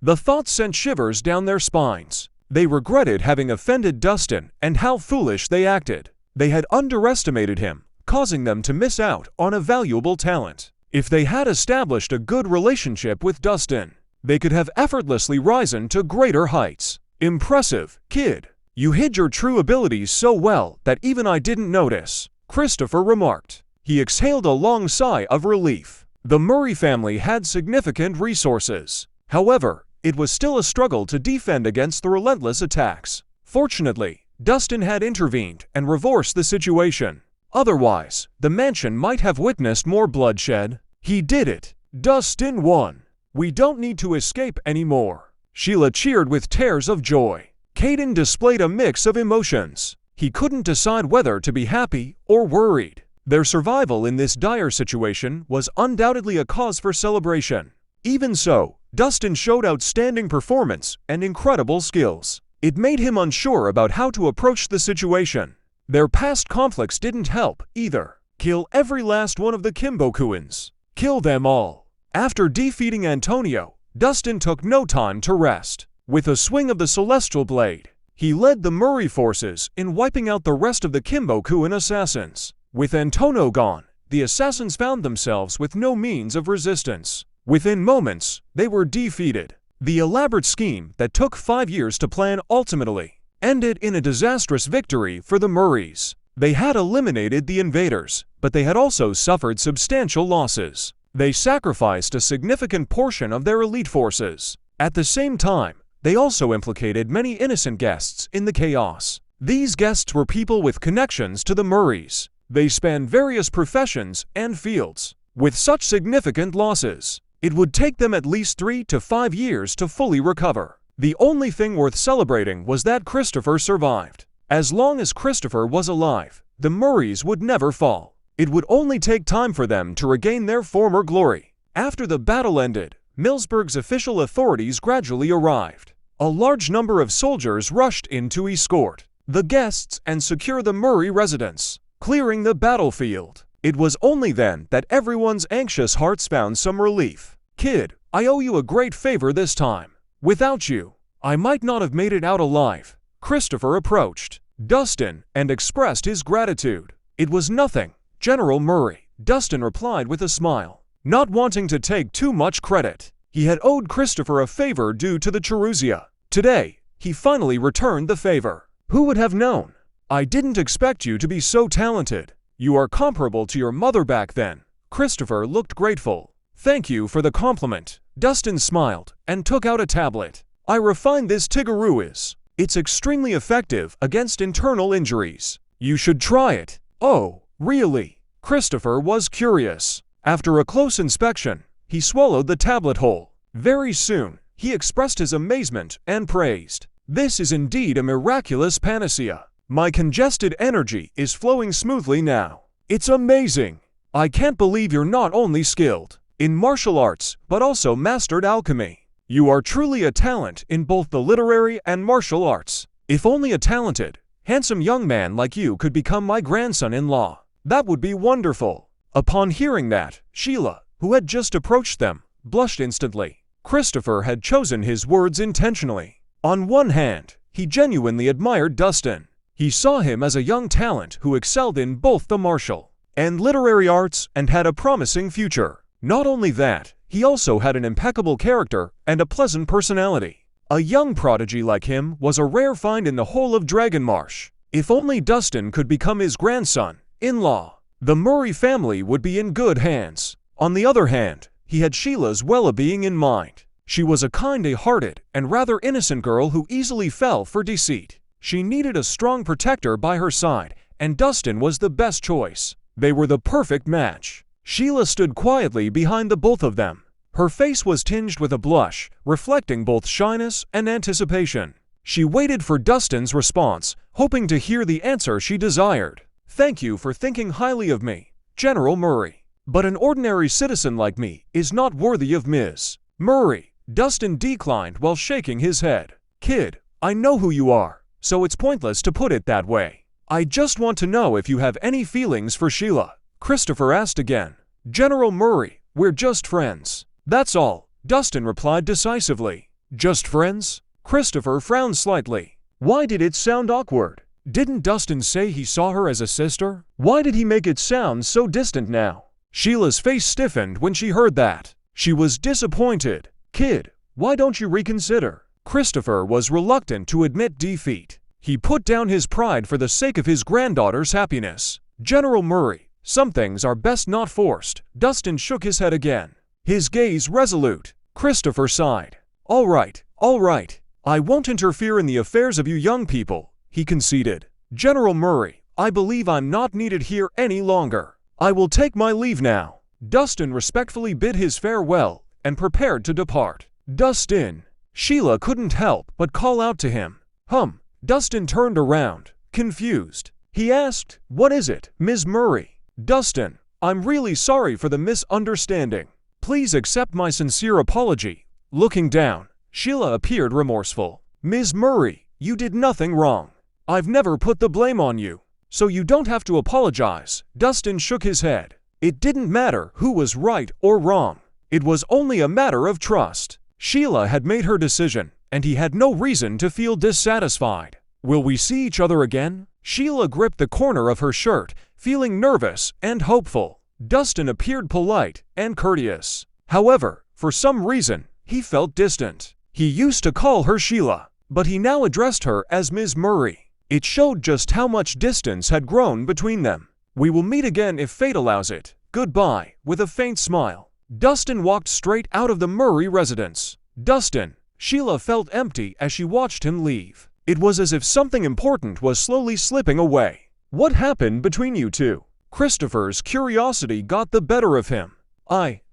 The thought sent shivers down their spines. They regretted having offended Dustin and how foolish they acted. They had underestimated him, causing them to miss out on a valuable talent. If they had established a good relationship with Dustin, they could have effortlessly risen to greater heights. Impressive, kid. You hid your true abilities so well that even I didn't notice, Christopher remarked. He exhaled a long sigh of relief. The Murray family had significant resources. However, it was still a struggle to defend against the relentless attacks. Fortunately, Dustin had intervened and reversed the situation. Otherwise, the mansion might have witnessed more bloodshed. He did it. Dustin won. We don't need to escape anymore. Sheila cheered with tears of joy. Caden displayed a mix of emotions. He couldn't decide whether to be happy or worried. Their survival in this dire situation was undoubtedly a cause for celebration. Even so, Dustin showed outstanding performance and incredible skills. It made him unsure about how to approach the situation. Their past conflicts didn't help, either. Kill every last one of the Kimbokuans. Kill them all. After defeating Antonio, Dustin took no time to rest. With a swing of the Celestial Blade, he led the Murray forces in wiping out the rest of the Kimbokuan assassins. With Antonio gone, the assassins found themselves with no means of resistance. Within moments, they were defeated. The elaborate scheme that took 5 years to plan ultimately ended in a disastrous victory for the Murrays. They had eliminated the invaders, but they had also suffered substantial losses. They sacrificed a significant portion of their elite forces. At the same time, they also implicated many innocent guests in the chaos. These guests were people with connections to the Murrays. They spanned various professions and fields. With such significant losses, it would take them at least 3 to 5 years to fully recover. The only thing worth celebrating was that Christopher survived. As long as Christopher was alive, the Murrays would never fall. It would only take time for them to regain their former glory. After the battle ended, Millsburg's official authorities gradually arrived. A large number of soldiers rushed in to escort the guests and secure the Murray residence, clearing the battlefield. It was only then that everyone's anxious hearts found some relief. Kid, I owe you a great favor this time. Without you, I might not have made it out alive. Christopher approached Dustin and expressed his gratitude. It was nothing, General Murray, Dustin replied with a smile, not wanting to take too much credit. He had owed Christopher a favor due to the Cherusia. Today, he finally returned the favor. Who would have known? I didn't expect you to be so talented. You are comparable to your mother back then. Christopher looked grateful. Thank you for the compliment. Dustin smiled and took out a tablet. I refined this Tiggeruis. It's extremely effective against internal injuries. You should try it. Oh, really? Christopher was curious. After a close inspection, he swallowed the tablet whole. Very soon, he expressed his amazement and praised. This is indeed a miraculous panacea. My congested energy is flowing smoothly now. It's amazing. I can't believe you're not only skilled in martial arts, but also mastered alchemy. You are truly a talent in both the literary and martial arts. If only a talented, handsome young man like you could become my grandson-in-law, that would be wonderful. Upon hearing that, Sheila, who had just approached them, blushed instantly. Christopher had chosen his words intentionally. On one hand, he genuinely admired Dustin. He saw him as a young talent who excelled in both the martial and literary arts and had a promising future. Not only that, he also had an impeccable character and a pleasant personality. A young prodigy like him was a rare find in the whole of Dragonmarsh. If only Dustin could become his grandson-in-law, the Murray family would be in good hands. On the other hand, he had Sheila's well-being in mind. She was a kind-hearted and rather innocent girl who easily fell for deceit. She needed a strong protector by her side, and Dustin was the best choice. They were the perfect match. Sheila stood quietly behind the both of them. Her face was tinged with a blush, reflecting both shyness and anticipation. She waited for Dustin's response, hoping to hear the answer she desired. Thank you for thinking highly of me, General Murray. But an ordinary citizen like me is not worthy of Ms. Murray. Dustin declined while shaking his head. Kid, I know who you are, so it's pointless to put it that way. I just want to know if you have any feelings for Sheila. Christopher asked again. General Murray, we're just friends. That's all, Dustin replied decisively. Just friends? Christopher frowned slightly. Why did it sound awkward? Didn't Dustin say he saw her as a sister? Why did he make it sound so distant now? Sheila's face stiffened when she heard that. She was disappointed. Kid, why don't you reconsider? Christopher was reluctant to admit defeat. He put down his pride for the sake of his granddaughter's happiness. General Murray, some things are best not forced. Dustin shook his head again, his gaze resolute. Christopher sighed. All right. I won't interfere in the affairs of you young people, he conceded. General Murray, I believe I'm not needed here any longer. I will take my leave now. Dustin respectfully bid his farewell and prepared to depart. Dustin! Sheila couldn't help but call out to him. Dustin turned around, confused. He asked, What is it, Ms. Murray? Dustin, I'm really sorry for the misunderstanding. Please accept my sincere apology. Looking down, Sheila appeared remorseful. Ms. Murray, you did nothing wrong. I've never put the blame on you, so you don't have to apologize. Dustin shook his head. It didn't matter who was right or wrong. It was only a matter of trust. Sheila had made her decision, and he had no reason to feel dissatisfied. Will we see each other again? Sheila gripped the corner of her shirt, feeling nervous and hopeful. Dustin appeared polite and courteous. However, for some reason, he felt distant. He used to call her Sheila, but he now addressed her as Ms. Murray. It showed just how much distance had grown between them. We will meet again if fate allows it. Goodbye, with a faint smile. Dustin walked straight out of the Murray residence. Dustin! Sheila felt empty as she watched him leave. It was as if something important was slowly slipping away. What happened between you two? Christopher's curiosity got the better of him.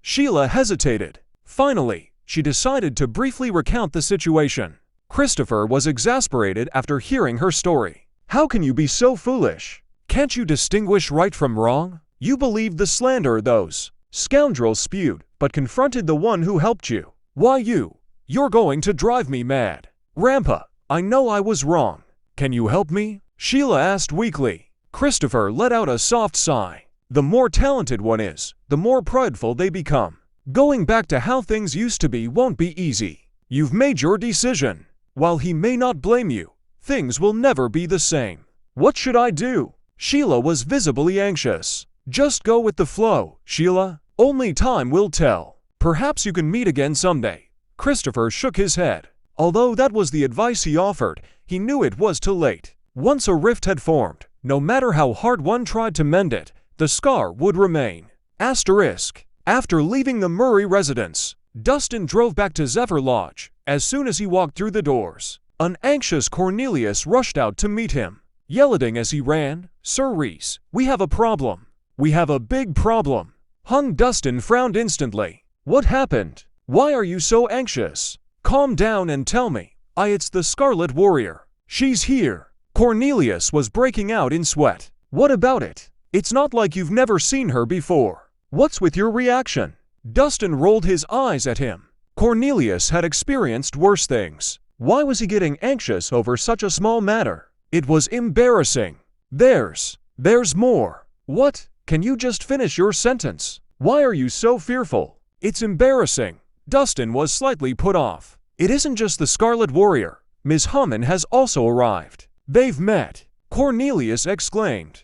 Sheila hesitated. Finally, she decided to briefly recount the situation. Christopher was exasperated after hearing her story. How can you be so foolish? Can't you distinguish right from wrong? You believed the slander those scoundrels spewed, but confronted the one who helped you. Why you're going to drive me mad. Rampa, I know I was wrong. Can you help me? Sheila asked weakly. Christopher let out a soft sigh. The more talented one is, the more prideful they become. Going back to how things used to be won't be easy. You've made your decision. While he may not blame you, things will never be the same. What should I do? Sheila was visibly anxious. Just go with the flow, Sheila. Only time will tell. Perhaps you can meet again someday. Christopher shook his head. Although that was the advice he offered, he knew it was too late. Once a rift had formed, no matter how hard one tried to mend it, the scar would remain. After leaving the Murray residence, Dustin drove back to Zephyr Lodge. As soon as he walked through the doors, an anxious Cornelius rushed out to meet him, yelling as he ran, Sir Reese, we have a problem. We have a big problem. Dustin frowned instantly. What happened? Why are you so anxious? Calm down and tell me. It's the Scarlet Warrior. She's here. Cornelius was breaking out in sweat. What about it? It's not like you've never seen her before. What's with your reaction? Dustin rolled his eyes at him. Cornelius had experienced worse things. Why was he getting anxious over such a small matter? It was embarrassing. There's more. What? Can you just finish your sentence? Why are you so fearful? It's embarrassing. Dustin was slightly put off. It isn't just the Scarlet Warrior. Ms. Hummin has also arrived. They've met. Cornelius exclaimed.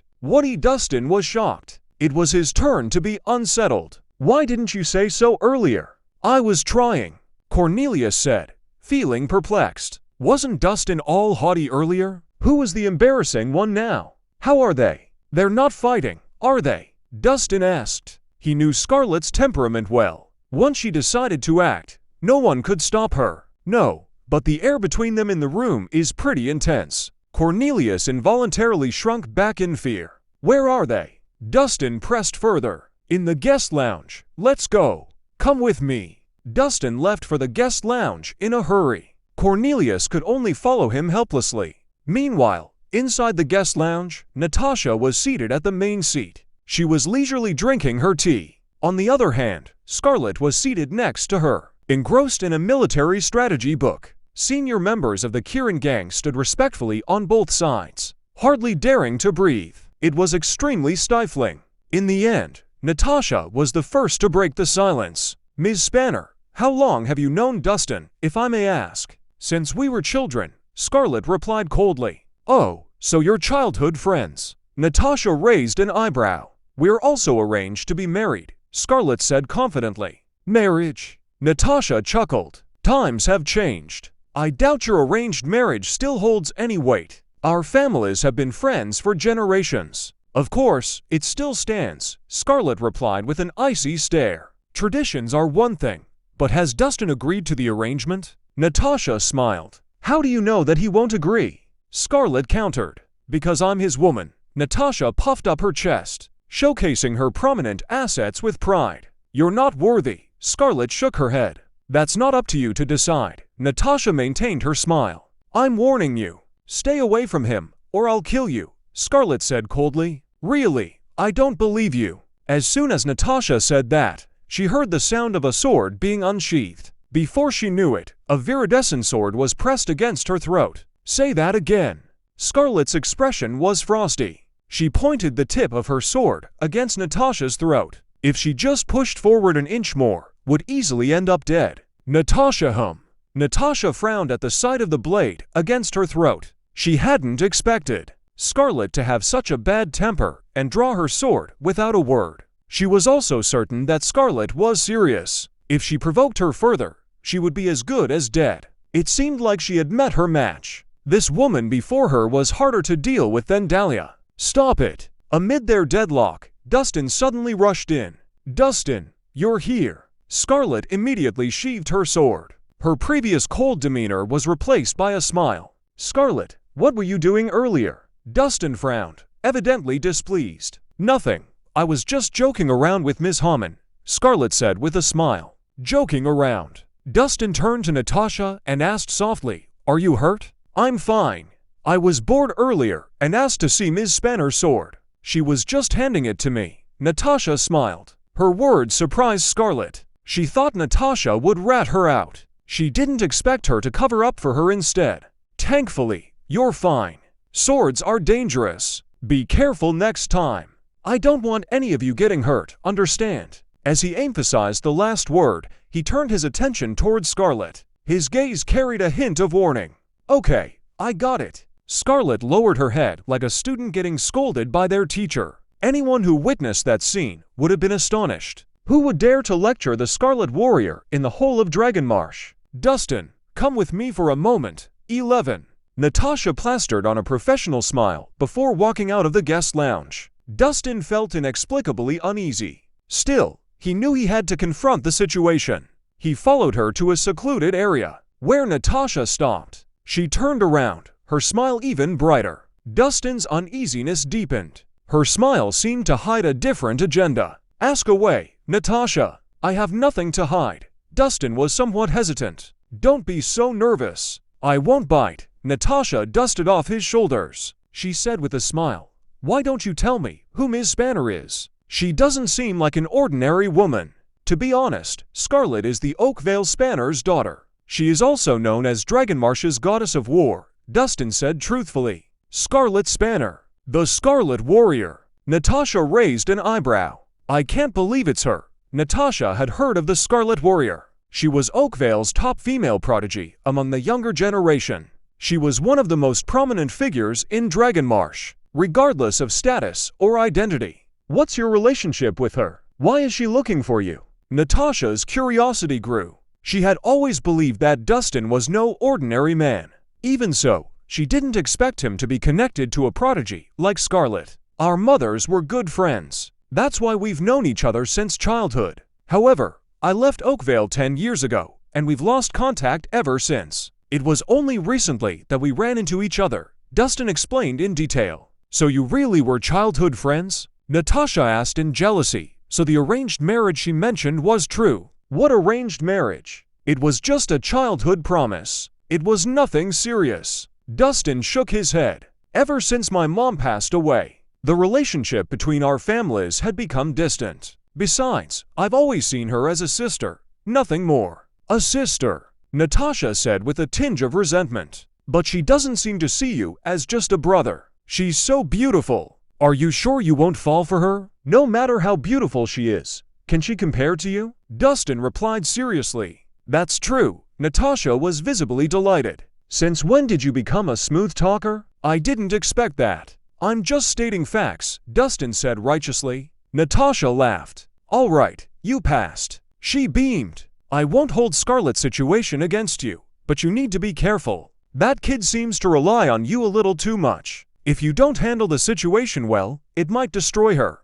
Dustin was shocked. It was his turn to be unsettled. Why didn't you say so earlier? I was trying, Cornelius said, feeling perplexed. Wasn't Dustin all haughty earlier? Who was the embarrassing one now? How are they? They're not fighting, are they? Dustin asked. He knew Scarlet's temperament well. Once she decided to act, no one could stop her. No, but the air between them in the room is pretty intense. Cornelius involuntarily shrunk back in fear. Where are they? Dustin pressed further. In the guest lounge. Let's go. Come with me. Dustin left for the guest lounge in a hurry. Cornelius could only follow him helplessly. Meanwhile, inside the guest lounge, Natasha was seated at the main seat. She was leisurely drinking her tea. On the other hand, Scarlet was seated next to her, engrossed in a military strategy book. Senior members of the Kirin gang stood respectfully on both sides, hardly daring to breathe. It was extremely stifling. In the end, Natasha was the first to break the silence. Ms. Spanner, How long have you known Dustin, if I may ask? Since we were children, Scarlett replied coldly. Oh, so you're childhood friends. Natasha raised an eyebrow. We're also arranged to be married, Scarlett said confidently. Marriage? Natasha chuckled. Times have changed. I doubt your arranged marriage still holds any weight. Our families have been friends for generations. Of course, it still stands, Scarlett replied with an icy stare. Traditions are one thing, but has Dustin agreed to the arrangement? Natasha smiled. How do you know that he won't agree? Scarlett countered. Because I'm his woman. Natasha puffed up her chest, showcasing her prominent assets with pride. You're not worthy, Scarlett shook her head. That's not up to you to decide. Natasha maintained her smile. I'm warning you. Stay away from him, or I'll kill you, Scarlett said coldly. Really, I don't believe you. As soon as Natasha said that, she heard the sound of a sword being unsheathed. Before she knew it, a viridescent sword was pressed against her throat. Say that again. Scarlett's expression was frosty. She pointed the tip of her sword against Natasha's throat. If she just pushed forward an inch more, would easily end up dead. Natasha frowned at the sight of the blade against her throat. She hadn't expected Scarlett to have such a bad temper and draw her sword without a word. She was also certain that Scarlett was serious. If she provoked her further, she would be as good as dead. It seemed like she had met her match. This woman before her was harder to deal with than Dahlia. Stop it! Amid their deadlock, Dustin suddenly rushed in. Dustin, you're here. Scarlett immediately sheathed her sword. Her previous cold demeanor was replaced by a smile. Scarlett, what were you doing earlier? Dustin frowned, evidently displeased. Nothing. I was just joking around with Ms. Hammond, Scarlett said with a smile. Joking around. Dustin turned to Natasha and asked softly, Are you hurt? I'm fine. I was bored earlier and asked to see Ms. Spanner's sword. She was just handing it to me. Natasha smiled. Her words surprised Scarlett. She thought Natasha would rat her out. She didn't expect her to cover up for her instead. Thankfully, you're fine. Swords are dangerous. Be careful next time. I don't want any of you getting hurt, understand? As he emphasized the last word, he turned his attention towards Scarlett. His gaze carried a hint of warning. Okay, I got it. Scarlett lowered her head like a student getting scolded by their teacher. Anyone who witnessed that scene would have been astonished. Who would dare to lecture the Scarlet Warrior in the whole of Dragonmarsh? Dustin, come with me for a moment. 11. Natasha plastered on a professional smile before walking out of the guest lounge. Dustin felt inexplicably uneasy. Still, he knew he had to confront the situation. He followed her to a secluded area, where Natasha stopped. She turned around, her smile even brighter. Dustin's uneasiness deepened. Her smile seemed to hide a different agenda. Ask away, Natasha. I have nothing to hide. Dustin was somewhat hesitant. Don't be so nervous. I won't bite. Natasha dusted off his shoulders. She said with a smile. Why don't you tell me who Ms. Spanner is? She doesn't seem like an ordinary woman. To be honest, Scarlett is the Oakvale Spanner's daughter. She is also known as Dragonmarsh's goddess of war, Dustin said truthfully. Scarlett Spanner. The Scarlet Warrior. Natasha raised an eyebrow. I can't believe it's her. Natasha had heard of the Scarlet Warrior. She was Oakvale's top female prodigy among the younger generation. She was one of the most prominent figures in Dragonmarsh, regardless of status or identity. What's your relationship with her? Why is she looking for you? Natasha's curiosity grew. She had always believed that Dustin was no ordinary man. Even so, she didn't expect him to be connected to a prodigy like Scarlett. Our mothers were good friends. That's why we've known each other since childhood. However, I left Oakvale 10 years ago, and we've lost contact ever since. It was only recently that we ran into each other, Dustin explained in detail. So you really were childhood friends? Natasha asked in jealousy. So the arranged marriage she mentioned was true. What arranged marriage? It was just a childhood promise. It was nothing serious. Dustin shook his head. Ever since my mom passed away, the relationship between our families had become distant. Besides, I've always seen her as a sister, nothing more. A sister, Natasha said with a tinge of resentment. But she doesn't seem to see you as just a brother. She's so beautiful. Are you sure you won't fall for her? No matter how beautiful she is, can she compare to you? Dustin replied seriously. That's true. Natasha was visibly delighted. Since when did you become a smooth talker? I didn't expect that. I'm just stating facts, Dustin said righteously. Natasha laughed. All right, you passed. She beamed. I won't hold Scarlett's situation against you, but you need to be careful. That kid seems to rely on you a little too much. If you don't handle the situation well, it might destroy her.